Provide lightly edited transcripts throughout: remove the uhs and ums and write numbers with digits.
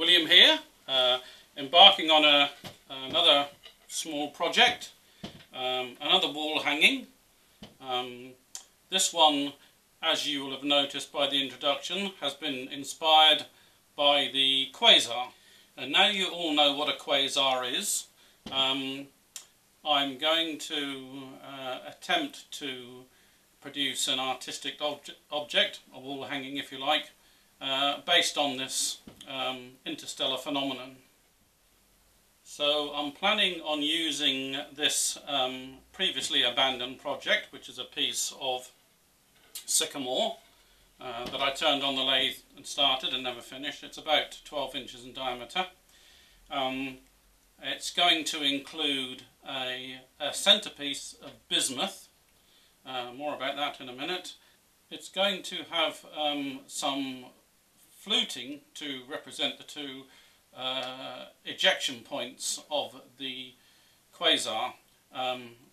William here, embarking on another small project, another wall hanging. This one, as you will have noticed by the introduction, has been inspired by the Quasar. And now you all know what a Quasar is. I'm going to attempt to produce an artistic object, a wall hanging if you like, based on this interstellar phenomenon. So I'm planning on using this previously abandoned project, which is a piece of sycamore that I turned on the lathe and started and never finished. It's about 12 inches in diameter. It's going to include a centrepiece of bismuth. More about that in a minute. It's going to have some fluting to represent the two ejection points of the Quasar.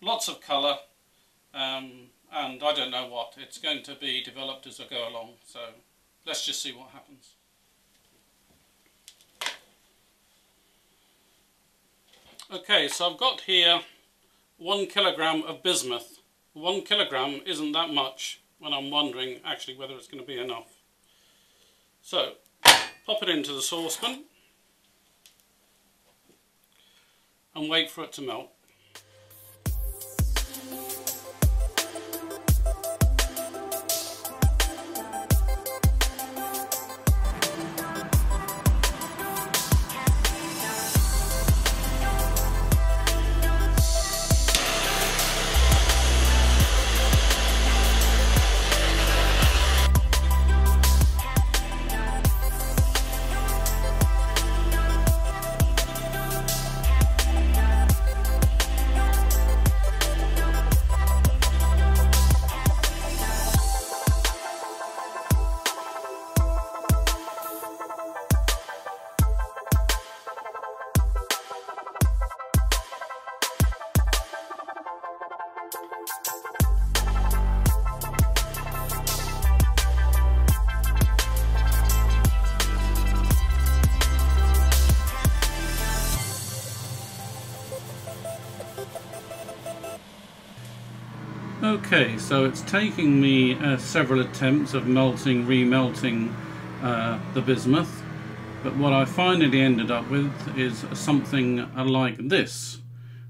Lots of colour, and I don't know what. It's going to be developed as I go along, so let's just see what happens. Okay, so I've got here 1 kilogram of bismuth. 1 kilogram isn't that much when I'm wondering actually whether it's going to be enough. So, pop it into the saucepan and wait for it to melt. Okay, so it's taking me several attempts of melting, remelting the bismuth, but what I finally ended up with is something like this,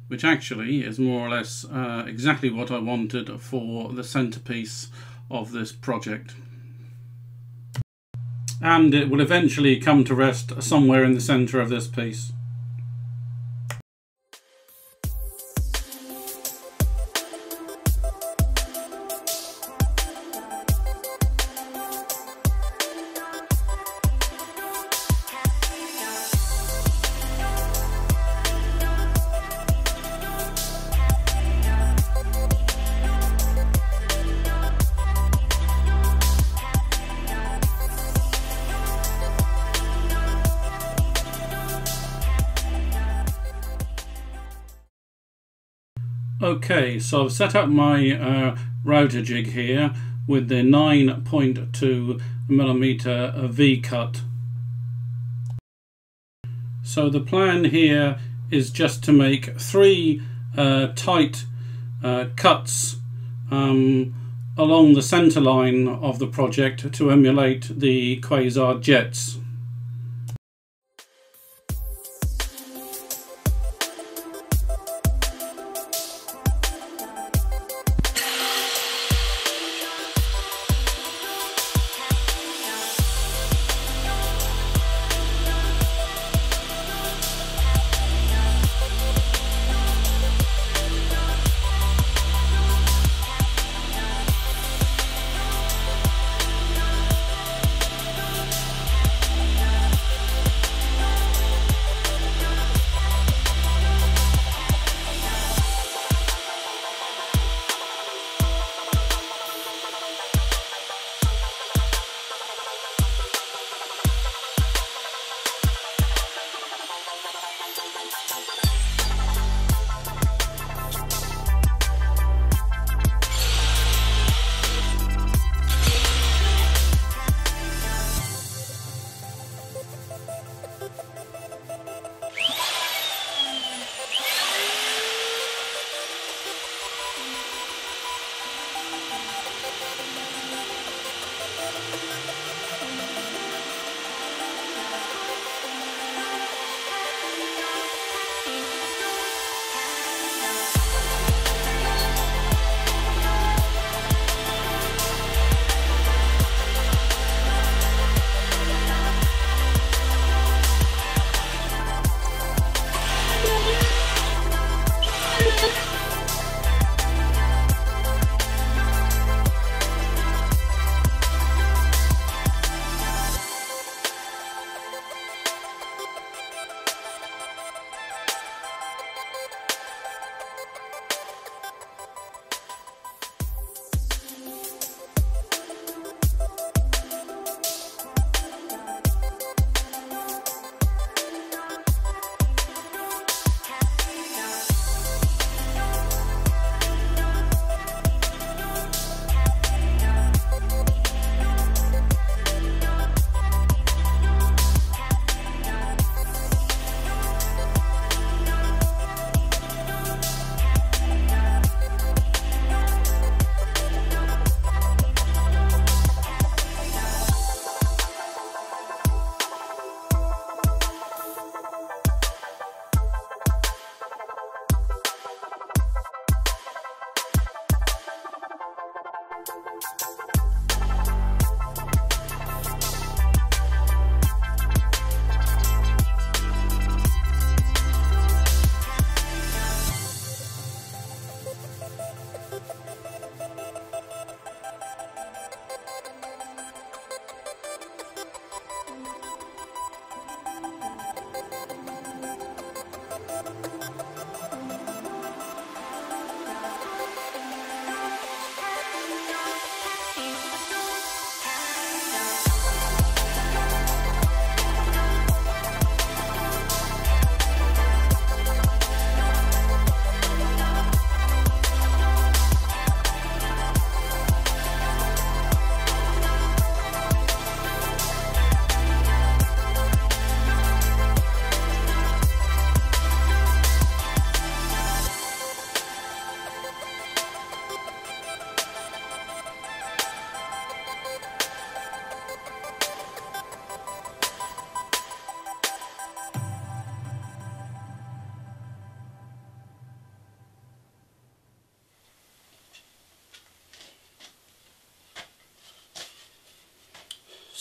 which actually is more or less exactly what I wanted for the centrepiece of this project. And it will eventually come to rest somewhere in the centre of this piece. Okay, so I've set up my router jig here with the 9.2mm V-cut. So the plan here is just to make 3 tight cuts along the centre line of the project to emulate the Quasar jets.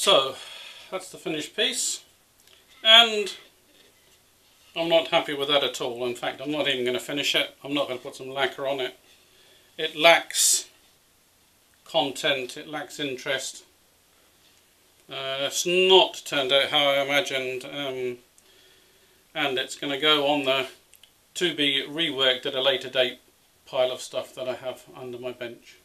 So that's the finished piece, and I'm not happy with that at all. In fact, I'm not even going to finish it. I'm not going to put some lacquer on it. It lacks content, it lacks interest. It's not turned out how I imagined, and it's going to go on the to be reworked at a later date pile of stuff that I have under my bench.